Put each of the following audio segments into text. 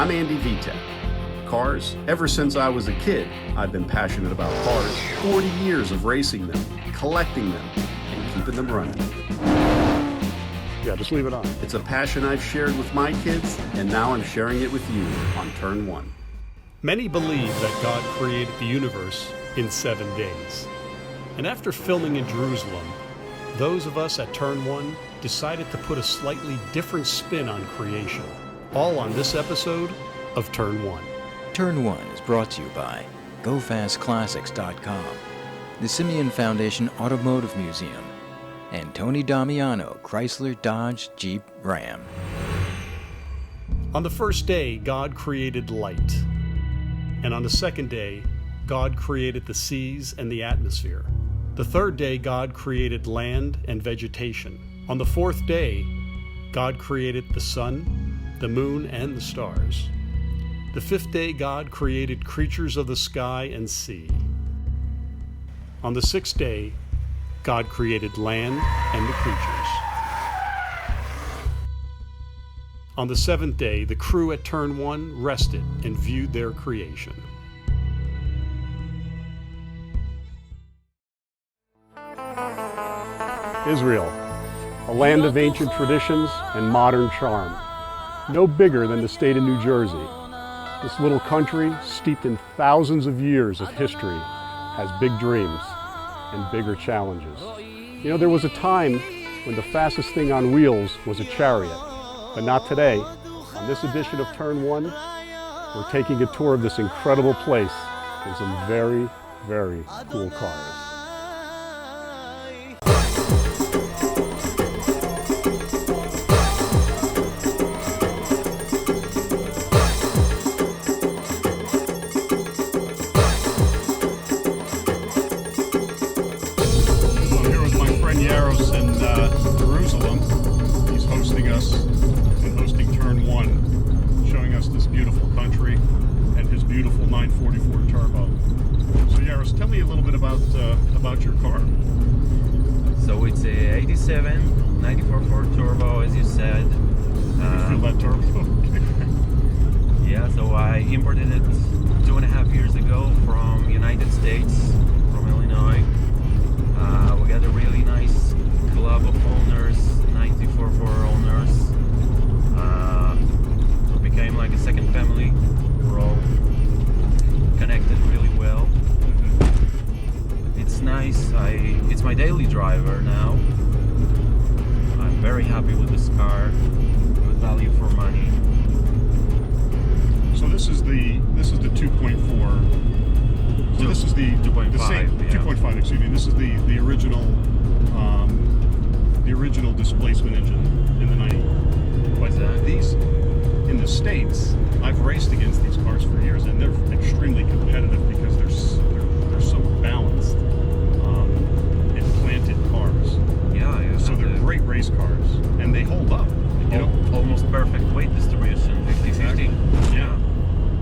I'm Andy Vitek. Cars, ever since I was a kid, I've been passionate about cars. 40 years of racing them, collecting them, and keeping them running. Yeah, just leave it on. It's a passion I've shared with my kids, and now I'm sharing it with you on Turn 1. Many believe that God created the universe in 7 days. And after filming in Jerusalem, those of us at Turn 1 decided to put a slightly different spin on creation. All on this episode of Turn 1. Turn 1 is brought to you by GoFastClassics.com, the Simeon Foundation Automotive Museum, and Tony Damiano Chrysler Dodge Jeep Ram. On the first day, God created light. And on the second day, God created the seas and the atmosphere. The third day, God created land and vegetation. On the fourth day, God created the sun, the moon, and the stars. The fifth day, God created creatures of the sky and sea. On the sixth day, God created land and the creatures. On the seventh day, the crew at Turn 1 rested and viewed their creation. Israel, a land of ancient traditions and modern charm. No bigger than the state of New Jersey. This little country, steeped in thousands of years of history, has big dreams and bigger challenges. You know, there was a time when the fastest thing on wheels was a chariot, but not today. On this edition of Turn 1, we're taking a tour of this incredible place in some very, very cool cars. In Jerusalem. He's hosting us and hosting Turn 1, showing us this beautiful country and his beautiful 944 turbo. So Yaros, tell me a little bit about your car. So it's a 87 944 turbo, as you said. You feel that turbo? Yeah, so I imported it 2.5 years ago from United States, from Illinois. We got a really nice club of owners, 944 owners. It became like a second family. We're all connected really well. It's nice. It's my daily driver now. I'm very happy with this car. Good value for money. So this is the 2.4. So this is the 2.5. The same, Yeah. 2.5. Excuse me. This is the original displacement engine in the 90s. But these in the States, I've raced against these cars for years, and they're extremely competitive because they're so balanced and planted cars. Yeah. So they're great race cars, and they hold up. You know, almost perfect weight distribution, 50-50. Yeah.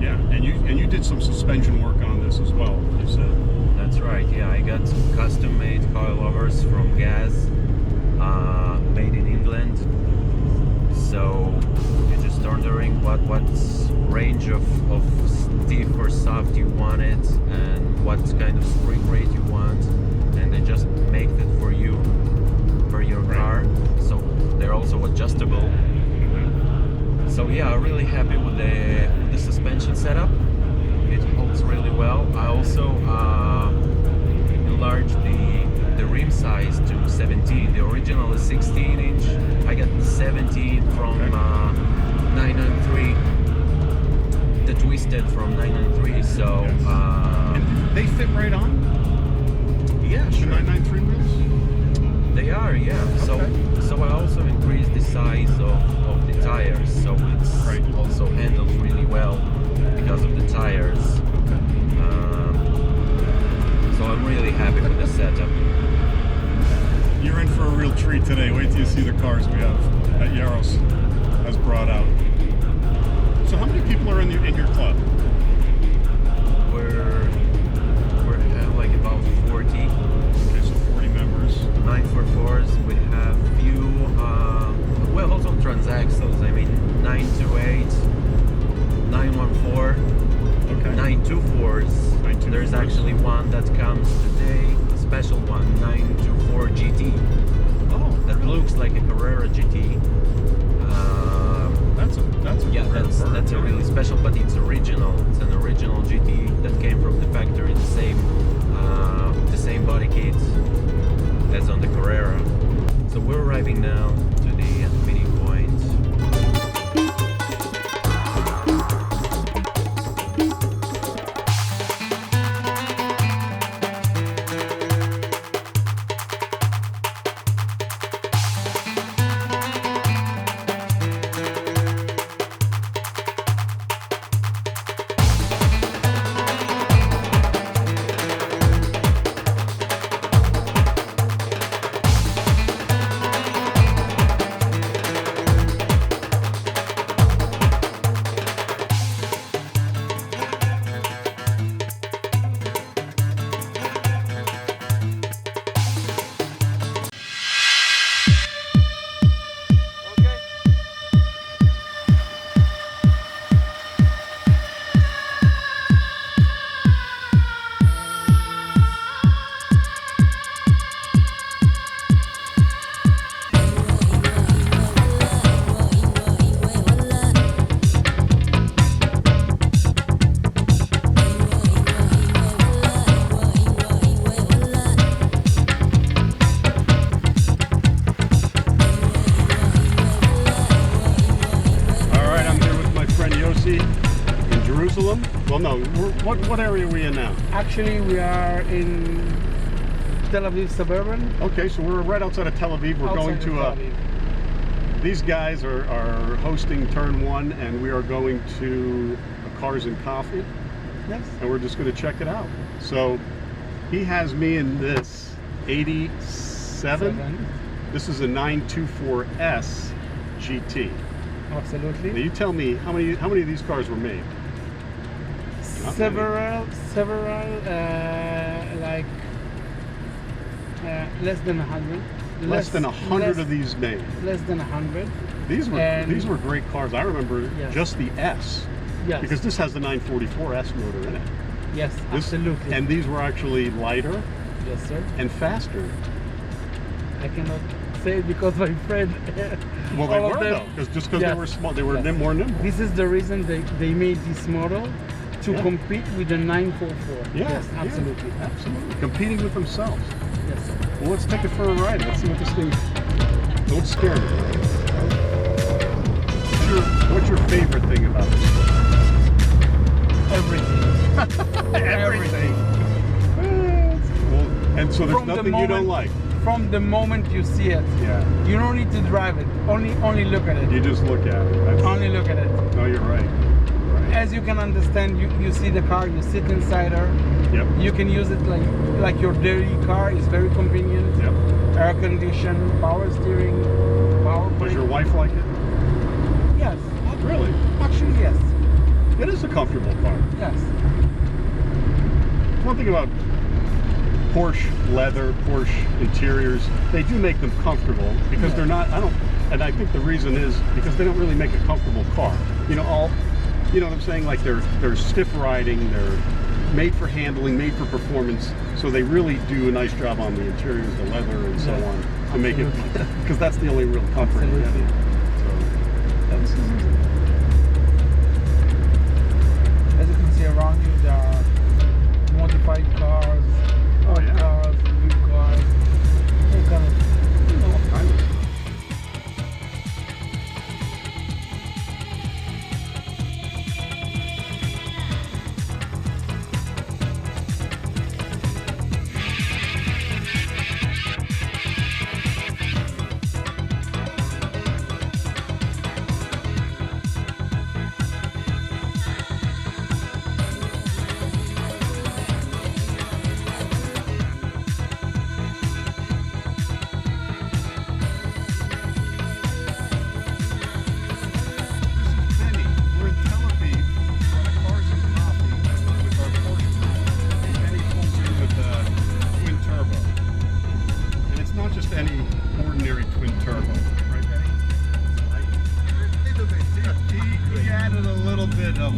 Yeah, and you did some suspension work on this as well, you said. That's right, yeah. I got custom-made coilovers from Gaz, made in England. So you're just wondering what range of stiff or soft you want it, and what kind of spring rate you want, and they just make it for you, for your car. So they're also adjustable. So yeah, I'm really happy with the suspension setup. It holds really well. I also enlarged the rim size to 17. The original is 16 inch. I got 17 from 993. The twisted from 993. So and they fit right on? Yeah, sure. The 993 wheels? They are, yeah. Okay. So I also increased the size of the tires, so it's also handles really well because of the tires. So I'm really happy with the setup. You're in for a real treat today. Wait till you see the cars we have that Yaros has brought out. So how many people are in your club? We have like about 40. Okay, so 40 members. 944s. We have few also transaxles. I mean 928, Carrera GT. That's a rare bird. That's a really special, but it's original. It's an original GT that came from the factory, the same body kit as on the Carrera. So we're arriving now to the meeting point. Well, no. What area are we in now? Actually, we are in Tel Aviv suburban. Okay, so we're right outside of Tel Aviv. We're going to these guys are hosting Turn 1, and we are going to a Cars and Coffee. Yes. And we're just going to check it out. So he has me in this 87. This is a 924S GT. Absolutely. Now you tell me how many of these cars were made? Several, like less than 100. Less than 100 of these made. Less than 100. These were great cars. I remember just the S. Yes. Because this has the 944S motor in it. Yes, absolutely. And these were actually lighter. Yes, sir. And faster. I cannot say it because my friend. Well, they were though, because they were small, they were more nimble. This is the reason they made this model to compete with the 944. Yes, absolutely. Yeah, absolutely. Competing with themselves. Yes, sir. Well, let's take it for a ride. Let's see what this thing. Don't scare me. What's your favorite thing about this car? Everything. Everything. Well, and so there's nothing you don't like. From the moment you see it, you don't need to drive it. Only look at it. You just look at it. Only look at it. No, you're right. As you can understand, you see the car, you sit inside her. Yep. You can use it like your daily car. It's very convenient. Yep. Air conditioned, power steering, power brake. Does your wife like it? Yes. Really? Actually, yes. It is a comfortable car. Yes. One thing about Porsche leather, Porsche interiors, they do make them comfortable because they're not, and I think the reason is because they don't really make a comfortable car. You know what I'm saying? Like they're stiff riding, they're made for handling, made for performance. So they really do a nice job on the interiors, the leather and so on to make it, because that's the only real comfort you get. So that's as you can see around you, there are modified cars, cars, new cars, all kind of,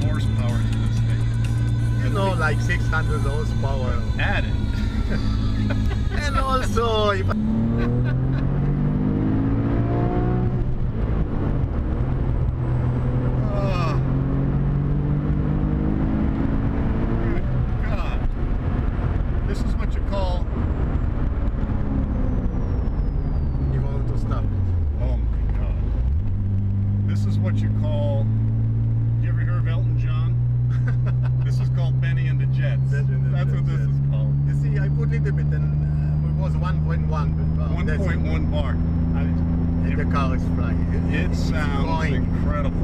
horsepower to this thing. Like 600 horsepower. Added. And also, if what you call. You ever hear of Elton John? This is called Benny and the Jets. That's what this is called. You see, I put a little bit and it was 1.1 bar. 1.1 bar. And the car is flying. It sounds flying. incredible.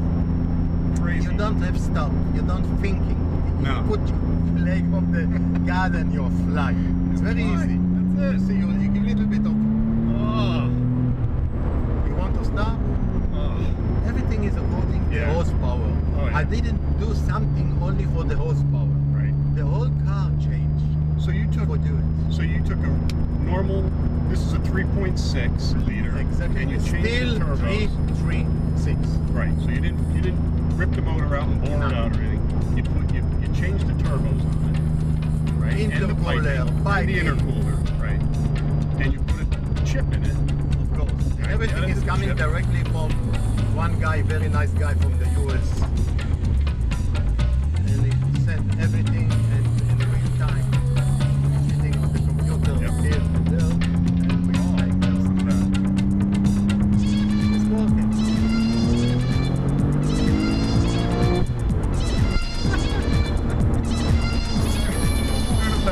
Crazy. You don't have stop. You don't thinking. No. You put your leg on the gas and you're flying. It's very fly. easy. That's it. You see, you give a little bit of. Oh. You want to stop? Oh. Everything is according to Yeah. horsepower. Oh, yeah. I didn't do something only for the horsepower. Right. The whole car changed So you took. for do it. So you took a normal. This is a 3.6 liter. Exactly. And you It's changed still the turbos. 336. Right. So you didn't rip the motor out and bore it out or anything. You changed the turbos on it. Right. And the Intercooler, piping, and piping. the intercooler. Right. And you put a chip in it. Of course. Right, Everything yeah, is that's coming the chip. directly from one guy, very nice guy from the US. And he sent everything in real time. Sitting on the computer Yep. here and there. And we like it's working.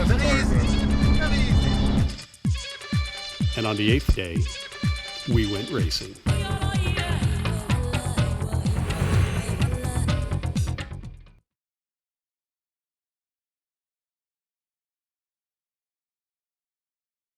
Very easy. Very easy. And on the 8th day, we went racing. Yeah.